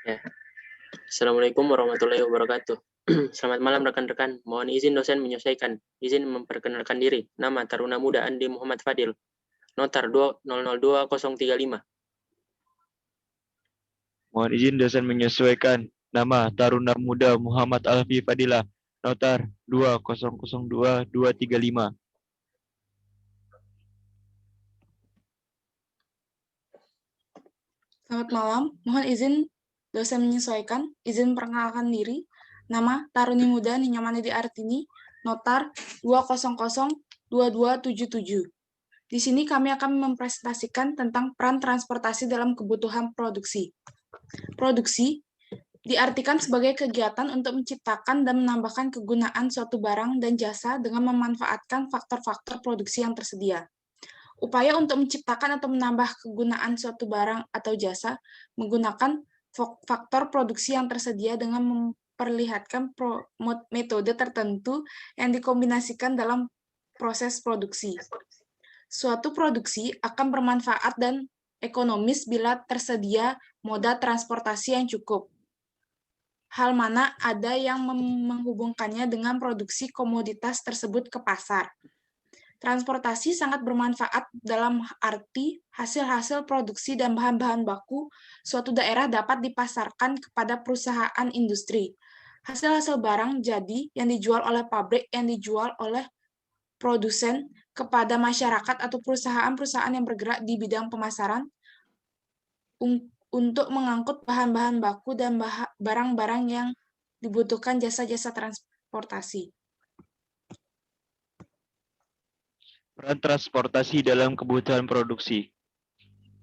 Ya. Assalamualaikum warahmatullahi wabarakatuh. Selamat malam rekan-rekan. Mohon izin dosen menyesuaikan. Izin memperkenalkan diri. Nama Taruna Muda Andi Muhammad Fadil. Notar 2002035. Mohon izin dosen menyesuaikan. Nama Taruna Muda Muhammad Alfi Fadilah. Notar 2002235. Selamat malam, mohon izin dosen menyesuaikan, izin memperkenalkan diri, nama Taruni Muda Ninyamani Artini, Notar 2002277. Di sini kami akan mempresentasikan tentang peran transportasi dalam kebutuhan produksi. Produksi diartikan sebagai kegiatan untuk menciptakan dan menambahkan kegunaan suatu barang dan jasa dengan memanfaatkan faktor-faktor produksi yang tersedia. Upaya untuk menciptakan atau menambah kegunaan suatu barang atau jasa menggunakan faktor produksi yang tersedia dengan memperlihatkan metode tertentu yang dikombinasikan dalam proses produksi. Suatu produksi akan bermanfaat dan ekonomis bila tersedia moda transportasi yang cukup. Hal mana ada yang menghubungkannya dengan produksi komoditas tersebut ke pasar. Transportasi sangat bermanfaat dalam arti hasil-hasil produksi dan bahan-bahan baku suatu daerah dapat dipasarkan kepada perusahaan industri. Hasil-hasil barang jadi yang dijual oleh pabrik yang dijual oleh produsen kepada masyarakat atau perusahaan-perusahaan yang bergerak di bidang pemasaran untuk mengangkut bahan-bahan baku dan barang-barang yang dibutuhkan jasa-jasa transportasi. Peran transportasi dalam kebutuhan produksi.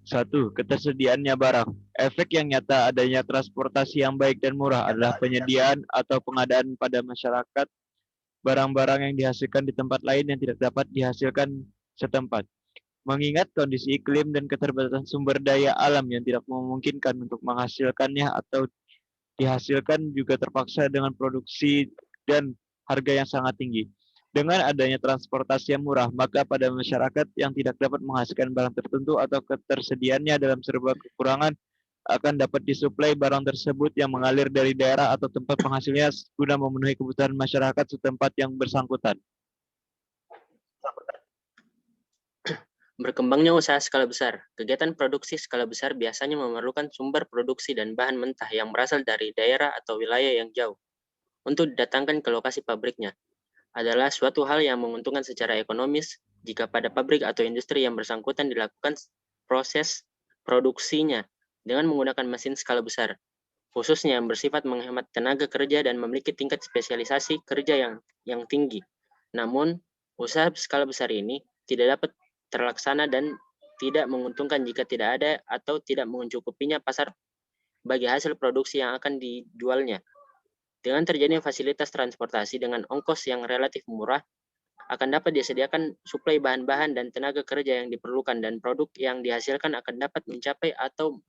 1. Ketersediaannya barang. Efek yang nyata adanya transportasi yang baik dan murah adalah penyediaan atau pengadaan pada masyarakat barang-barang yang dihasilkan di tempat lain yang tidak dapat dihasilkan setempat. Mengingat kondisi iklim dan keterbatasan sumber daya alam yang tidak memungkinkan untuk menghasilkannya atau dihasilkan juga terpaksa dengan produksi dan harga yang sangat tinggi. Dengan adanya transportasi yang murah, maka pada masyarakat yang tidak dapat menghasilkan barang tertentu atau ketersediaannya dalam serba kekurangan akan dapat disuplai barang tersebut yang mengalir dari daerah atau tempat penghasilnya guna memenuhi kebutuhan masyarakat setempat yang bersangkutan. Berkembangnya usaha skala besar. Kegiatan produksi skala besar biasanya memerlukan sumber produksi dan bahan mentah yang berasal dari daerah atau wilayah yang jauh untuk didatangkan ke lokasi pabriknya. Adalah suatu hal yang menguntungkan secara ekonomis jika pada pabrik atau industri yang bersangkutan dilakukan proses produksinya dengan menggunakan mesin skala besar, khususnya yang bersifat menghemat tenaga kerja dan memiliki tingkat spesialisasi kerja yang tinggi. Namun, usaha skala besar ini tidak dapat terlaksana dan tidak menguntungkan jika tidak ada atau tidak mencukupinya pasar bagi hasil produksi yang akan dijualnya. Dengan terjadinya fasilitas transportasi dengan ongkos yang relatif murah, akan dapat disediakan suplai bahan-bahan dan tenaga kerja yang diperlukan dan produk yang dihasilkan akan dapat mencapai atau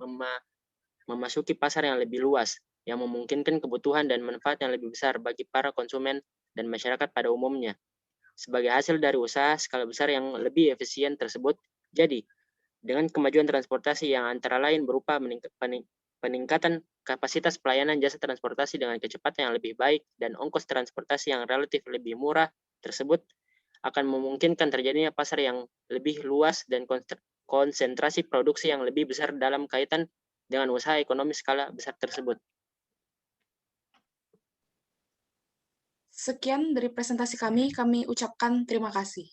memasuki pasar yang lebih luas, yang memungkinkan kebutuhan dan manfaat yang lebih besar bagi para konsumen dan masyarakat pada umumnya. Sebagai hasil dari usaha skala besar yang lebih efisien tersebut, jadi dengan kemajuan transportasi yang antara lain berupa peningkatan kapasitas pelayanan jasa transportasi dengan kecepatan yang lebih baik dan ongkos transportasi yang relatif lebih murah tersebut akan memungkinkan terjadinya pasar yang lebih luas dan konsentrasi produksi yang lebih besar dalam kaitan dengan usaha ekonomi skala besar tersebut. Sekian dari presentasi kami ucapkan terima kasih.